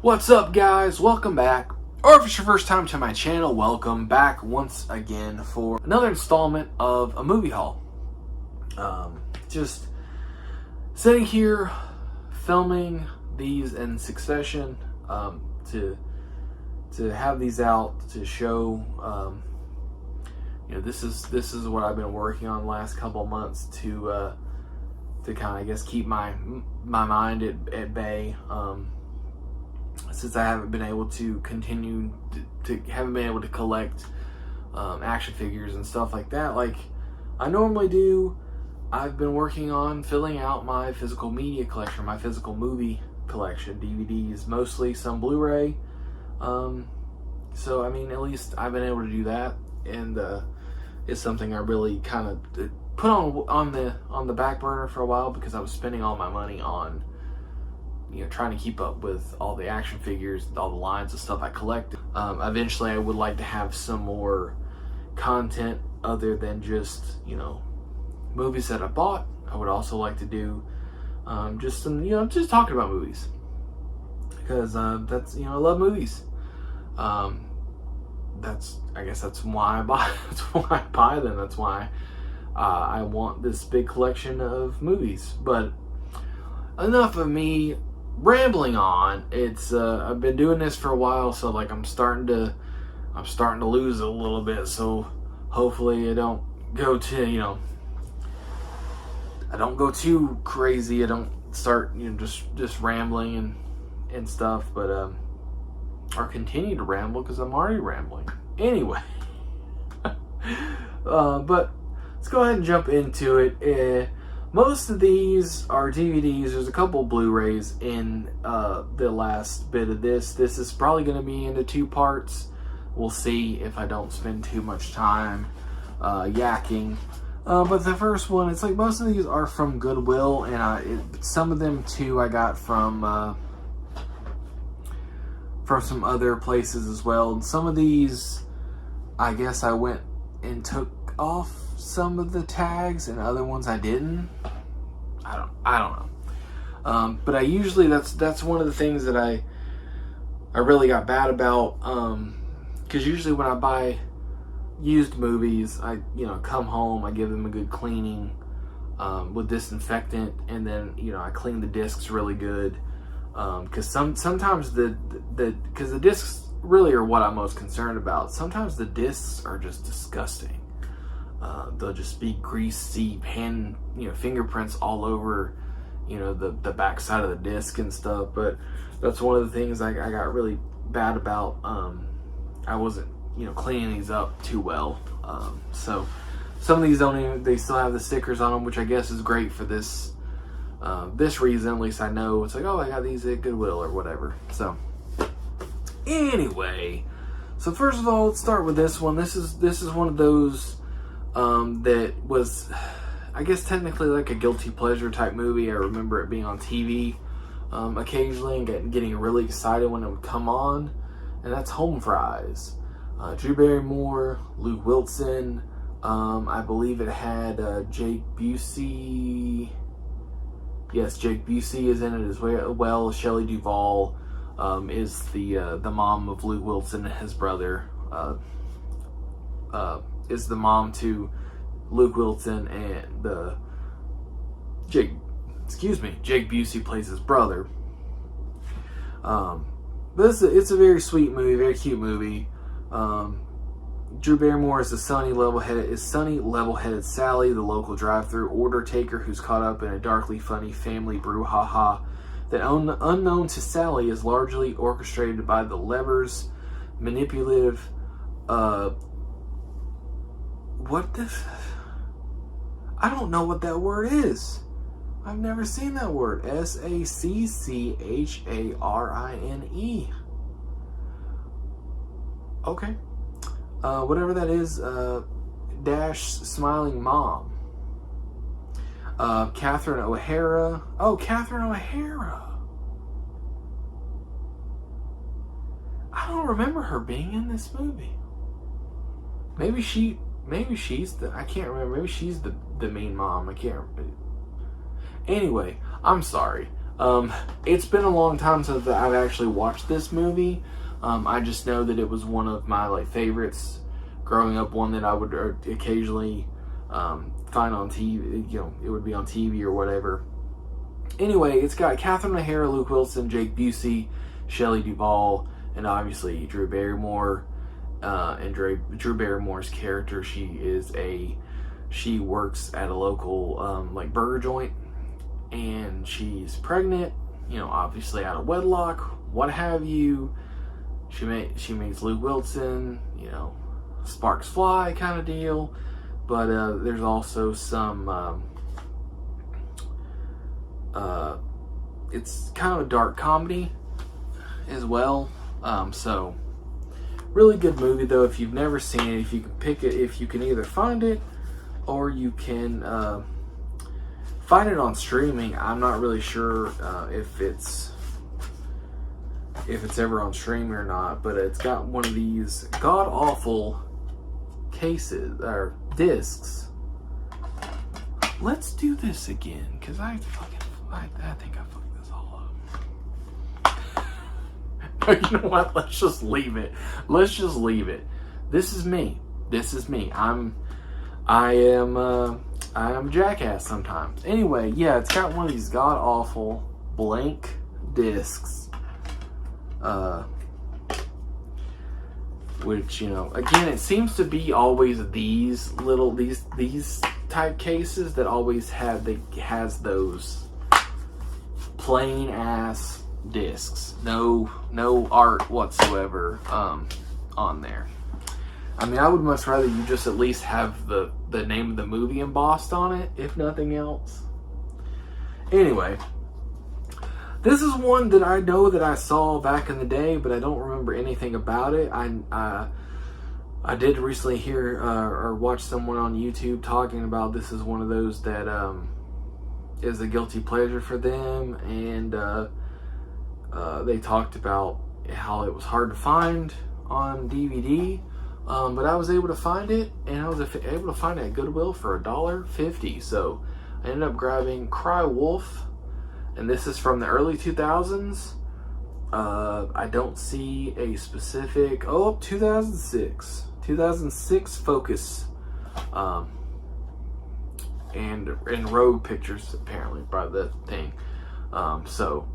What's up, guys? Welcome back. Or if it's your first time to my channel, welcome back once again for another installment of a movie haul. Just sitting here filming these in succession to have these out to show. This is what I've been working on the last couple of months to kind of, I guess, keep my mind at bay. Since I haven't been able to continue haven't been able to collect action figures and stuff like that like I normally do. I've been working on filling out my physical media collection, my physical movie collection, DVDs, mostly some Blu-ray. So I mean, at least I've been able to do that, and it's something I really kind of put on the back burner for a while because I was spending all my money on trying to keep up with all the action figures, all the lines of stuff I collected. Eventually I would like to have some more content other than just, movies that I bought. I would also like to do just some, just talking about movies. Because that's, I love movies. I guess that's why I buy, that's why I buy them. That's why I want this big collection of movies. But enough of me rambling on. It's I've been doing this for a while, so like I'm starting to lose it a little bit. So hopefully I don't go to I don't go too crazy. I don't start just rambling and stuff, but or continue to ramble because I'm already rambling anyway. But let's go ahead and jump into it. Most of these are DVDs. There's a couple Blu-rays in the last bit of this. This is probably going to be into 2 parts. We'll see if I don't spend too much time yakking. But the first one, it's like most of these are from Goodwill, and some of them too I got from some other places as well. And some of these, I guess I went and took off some of the tags, and other ones I didn't. I don't know. But I usually, that's one of the things that I really got bad about. Because usually when I buy used movies, I come home, I give them a good cleaning with disinfectant, and then I clean the discs really good. Because sometimes because the discs really are what I'm most concerned about. Sometimes the discs are just disgusting. They'll just be greasy fingerprints all over, the back side of the disc and stuff. But that's one of the things I got really bad about. I wasn't, cleaning these up too well. So some of these they still have the stickers on them, which I guess is great for this reason. At least I know it's like, oh, I got these at Goodwill or whatever. So anyway, so first of all, let's start with this one. This is one of those that was, I guess, technically like a guilty pleasure type movie. I remember it being on TV occasionally and getting really excited when it would come on, and that's Home Fries. Drew Barrymore, Luke Wilson, I believe it had Jake Busey. Yes, Jake Busey is in it as well. Shelley Duvall is the mom of Luke Wilson, and his brother is the mom to Luke Wilson, and Jake Busey plays his brother. But it's a very sweet movie, very cute movie. Drew Barrymore is sunny, level-headed Sally, the local drive-through order taker who's caught up in a darkly funny family brouhaha that, unknown to Sally, is largely orchestrated by the Levers' manipulative. I don't know what that word is. I've never seen that word. SACCHARINE. Okay. Whatever that is, dash smiling mom. Catherine O'Hara. Oh, Catherine O'Hara. I don't remember her being in this movie. Maybe she's I can't remember. Maybe she's the main mom. I can't remember. Anyway, I'm sorry. It's been a long time since I've actually watched this movie. I just know that it was one of my like favorites growing up, one that I would occasionally find on TV. You know, it would be on TV or whatever. Anyway, it's got Catherine O'Hara, Luke Wilson, Jake Busey, Shelley Duvall, and obviously Drew Barrymore. And Drew Barrymore's character, she works at a local like burger joint, and she's pregnant. You know, obviously out of wedlock, what have you. She meets Luke Wilson. You know, sparks fly kind of deal. But there's also some. It's kind of a dark comedy as well. So really good movie though. If you've never seen it, if you can pick it, if you can either find it or you can find it on streaming. I'm not really sure if it's ever on streaming or not, but it's got one of these god awful cases or discs. Let's do this again, because I think I fucked this all up. You know what? Let's just leave it. This is me. I am jackass sometimes. Anyway, yeah, it's got one of these god awful blank discs. Which, you know, again, it seems to be always these type cases that always has those plain ass discs. No art whatsoever on there. I mean, I would much rather you just at least have the name of the movie embossed on it, if nothing else. Anyway, this is one that I know that I saw back in the day, but I don't remember anything about it. I did recently hear or watch someone on YouTube talking about this is one of those that is a guilty pleasure for them, and they talked about how it was hard to find on DVD, but I was able to find it, and I was able to find it at Goodwill for $1.50. So I ended up grabbing Cry Wolf, and this is from the early 2000s. I don't see a specific. 2006 Focus, and Rogue Pictures apparently by the thing. So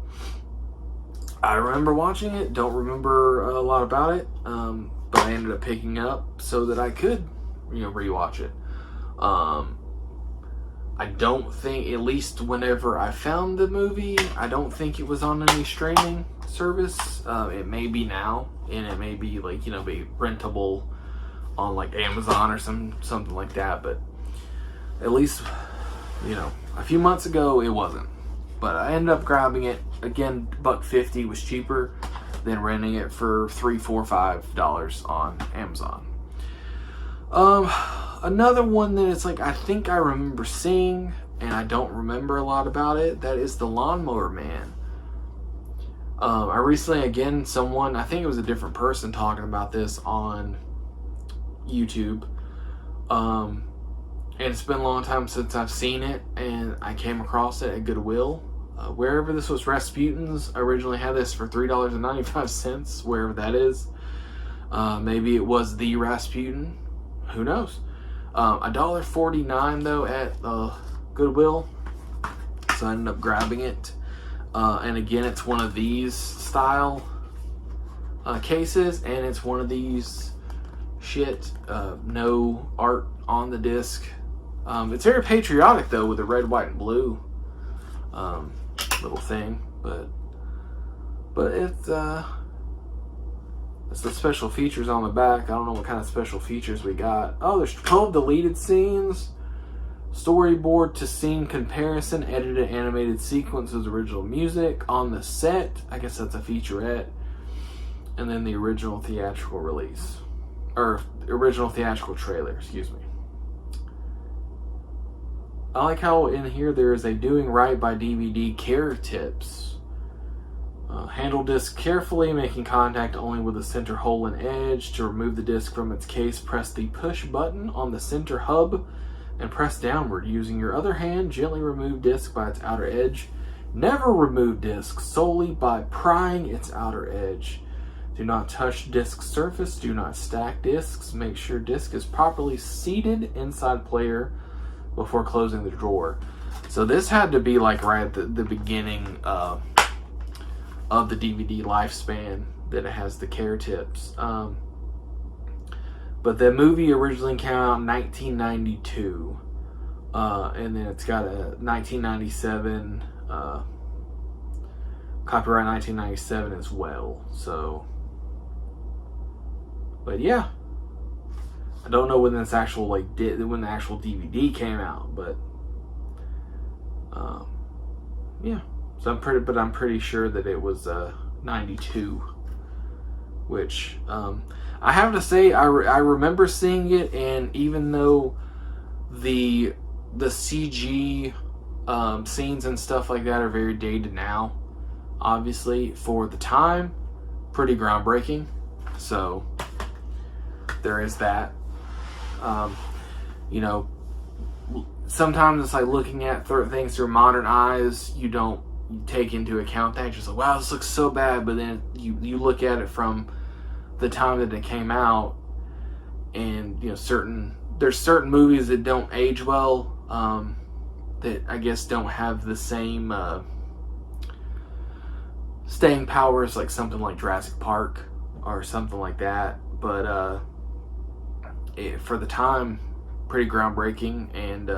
I remember watching it. Don't remember a lot about it, but I ended up picking up so that I could, rewatch it. I don't think, at least whenever I found the movie, I don't think it was on any streaming service. It may be now, and it may be like, be rentable on like Amazon or something like that. But at least, a few months ago it wasn't. But I ended up grabbing it again. $1.50 was cheaper than renting it for $3, $4, $5 on Amazon. Another one that it's like I think I remember seeing, and I don't remember a lot about it. That is The Lawnmower Man. I recently, again, I think it was a different person talking about this on YouTube. And it's been a long time since I've seen it, and I came across it at Goodwill. Wherever this was, Rasputin's originally had this for $3.95, wherever that is. Maybe it was the Rasputin. Who knows? $1.49 though at Goodwill. So I ended up grabbing it. And again, it's one of these style cases, and it's one of these no art on the disc. It's very patriotic though, with the red, white, and blue little thing, but it's the special features on the back. I don't know what kind of special features we got. Oh, there's 12 deleted scenes, storyboard to scene comparison, edited animated sequences, original music on the set. I guess that's a featurette. And then the original theatrical release, or original theatrical trailer, excuse me. I like how in here there is a doing right by DVD care tips. Handle disc carefully, making contact only with the center hole and edge. To remove the disc from its case, press the push button on the center hub and press downward. Using your other hand, gently remove disc by its outer edge. Never remove disc solely by prying its outer edge. Do not touch disc surface. Do not stack discs. Make sure disc is properly seated inside player before closing the drawer. So this had to be like right at the beginning of the DVD lifespan that it has the care tips. But the movie originally came out in 1992. And then it's got a 1997, copyright 1997 as well. So, but yeah, I don't know when this actual when the actual DVD came out, but yeah. So I'm pretty sure that it was 92, which I have to say I remember seeing it, and even though the CG scenes and stuff like that are very dated now, obviously for the time, pretty groundbreaking. So there is that. You know, sometimes it's like looking at things through modern eyes. You don't take into account that. You're just like, wow, this looks so bad. But then you look at it from the time that it came out, and you know, there's certain movies that don't age well, that I guess don't have the same staying power as like something like Jurassic Park or something like that. But for the time, pretty groundbreaking, and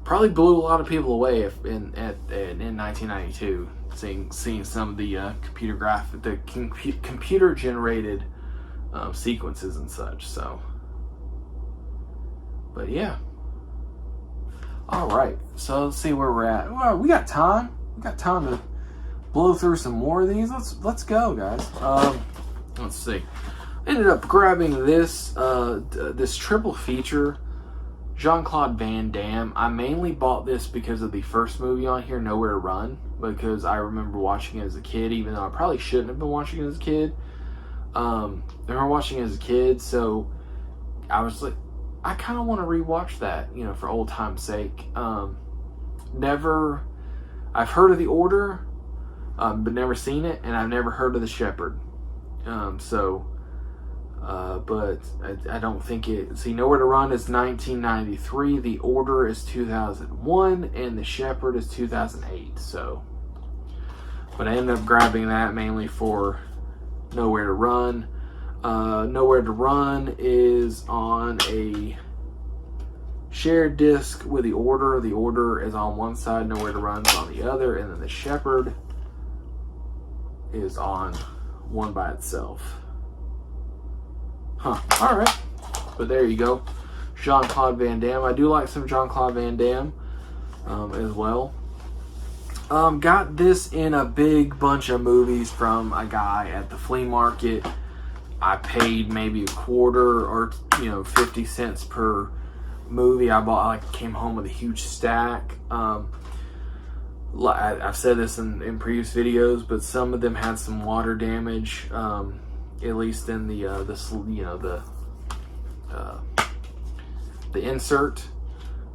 probably blew a lot of people away in 1992, seeing some of the computer generated sequences and such. So, but yeah. All right, so let's see where we're at. Well, we got time. We got time to blow through some more of these. Let's go, guys. Let's see. Ended up grabbing this this triple feature, Jean-Claude Van Damme. I mainly bought this because of the first movie on here, Nowhere to Run, because I remember watching it as a kid, even though I probably shouldn't have been watching it as a kid. I remember watching it as a kid, so I was like, I kind of want to rewatch that, you know, for old time's sake. I've heard of The Order, but never seen it, and I've never heard of The Shepherd. But I don't think it... See, Nowhere to Run is 1993, The Order is 2001, and The Shepherd is 2008, so... But I ended up grabbing that mainly for Nowhere to Run. Nowhere to Run is on a shared disc with The Order. The Order is on one side, Nowhere to Run is on the other, and then The Shepherd is on one by itself. Huh, alright. But there you go. Jean-Claude Van Damme. I do like some Jean-Claude Van Damme as well. Got this in a big bunch of movies from a guy at the flea market. I paid maybe a quarter or 50 cents per movie. I came home with a huge stack. I've said this in previous videos, but some of them had some water damage. At least in the insert.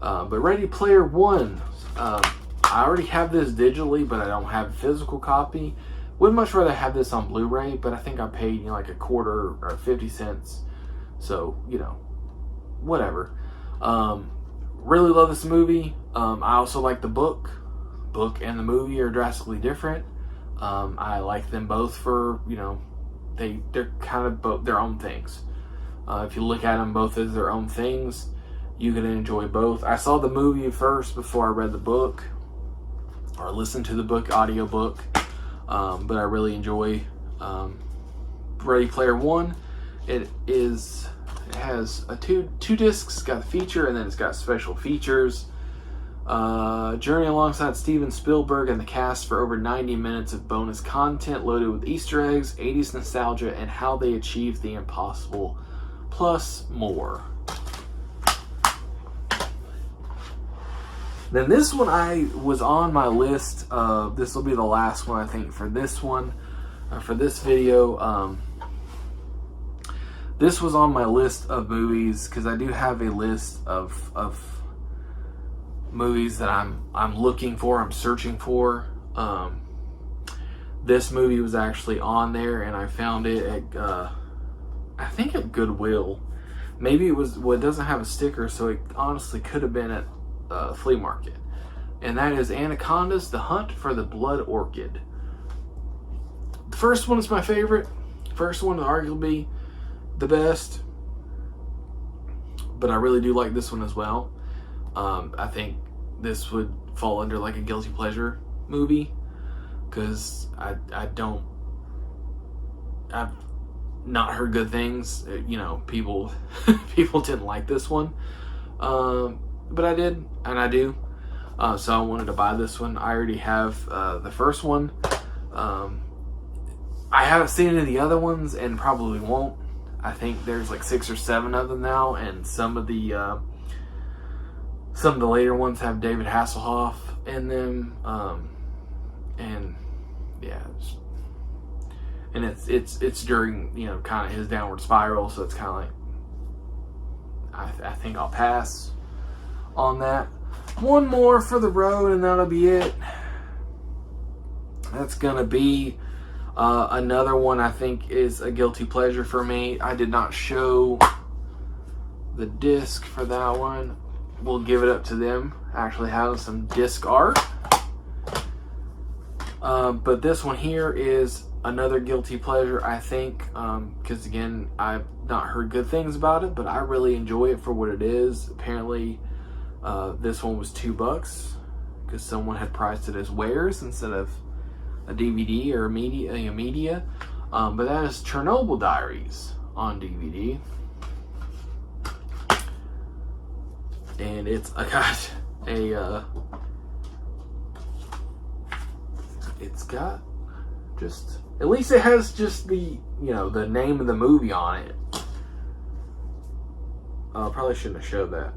But Ready Player One, I already have this digitally, but I don't have a physical copy. Would much rather have this on Blu-ray, but I think I paid like a quarter or 50 cents. So, whatever. Really love this movie. I also like the book. Book and the movie are drastically different. I like them both for, they're kind of both their own things. If you look at them both as their own things, you can enjoy both. I saw the movie first before I read the book or listened to the book, audiobook. But I really enjoy Ready Player One. It has two discs. It's got the feature, and then it's got special features. Journey alongside Steven Spielberg and the cast for over 90 minutes of bonus content loaded with Easter eggs, 80s nostalgia, and how they achieved the impossible, plus more. Then this one was on my list. This will be the last one, I think, for this one, for this video. This was on my list of movies because I do have a list of movies that I'm looking for, I'm searching for. This movie was actually on there, and I found it at I think at Goodwill. Maybe it was, well, it doesn't have a sticker, so it honestly could have been at flea market. And that is Anacondas: The Hunt for the Blood Orchid. The first one is my favorite. First one is arguably the best, but I really do like this one as well. I think this would fall under like a guilty pleasure movie, because I've not heard good things. You know, people didn't like this one, but I did, and I do. So I wanted to buy this one. I already have the first one. I haven't seen any of the other ones, and probably won't. I think there's like 6 or 7 of them now, and some of the later ones have David Hasselhoff in them, and yeah, and it's during, you know, kind of his downward spiral, so it's kind of like I think I'll pass on that. One more for the road, and that'll be it. That's gonna be another one I think is a guilty pleasure for me. I did not show the disc for that one. We'll give it up to them actually having some disc art. But this one here is another guilty pleasure, I think, because again, I've not heard good things about it, but I really enjoy it for what it is. Apparently, this one was $2 because someone had priced it as wares instead of a DVD or a media. But that is Chernobyl Diaries on DVD. And it's, I got a, it's got just, at least it has just the, you know, the name of the movie on it. Probably shouldn't have showed that.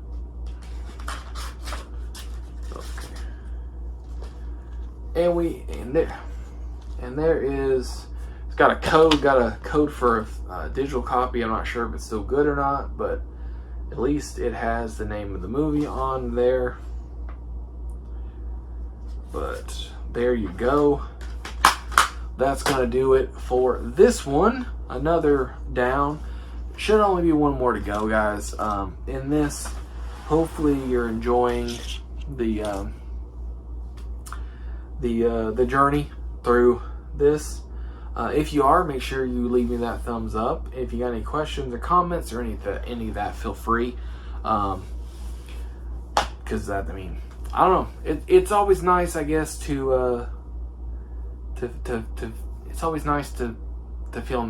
Okay. And there is, it's got a code for a digital copy. I'm not sure if it's still good or not, but at least it has the name of the movie on there. But there you go. That's gonna do it for this one. Another down. Should only be one more to go, guys. In this, hopefully you're enjoying the journey through this. If you are, make sure you leave me that thumbs up. If you got any questions or comments or any of that, feel free. Because that, I mean, I don't know. It's always nice, I guess, to it's always nice to feel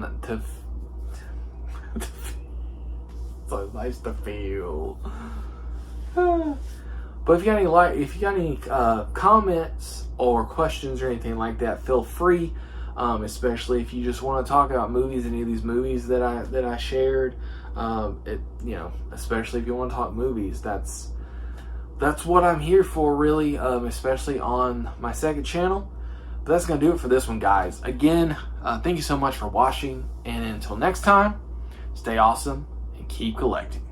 it's always nice to feel. But if you got any comments or questions or anything like that, feel free. Especially if you just want to talk about movies, any of these movies that I shared. You know, especially if you want to talk movies, that's what I'm here for, really. Especially on my second channel. But that's gonna do it for this one, guys. Again, thank you so much for watching, and until next time, stay awesome and keep collecting.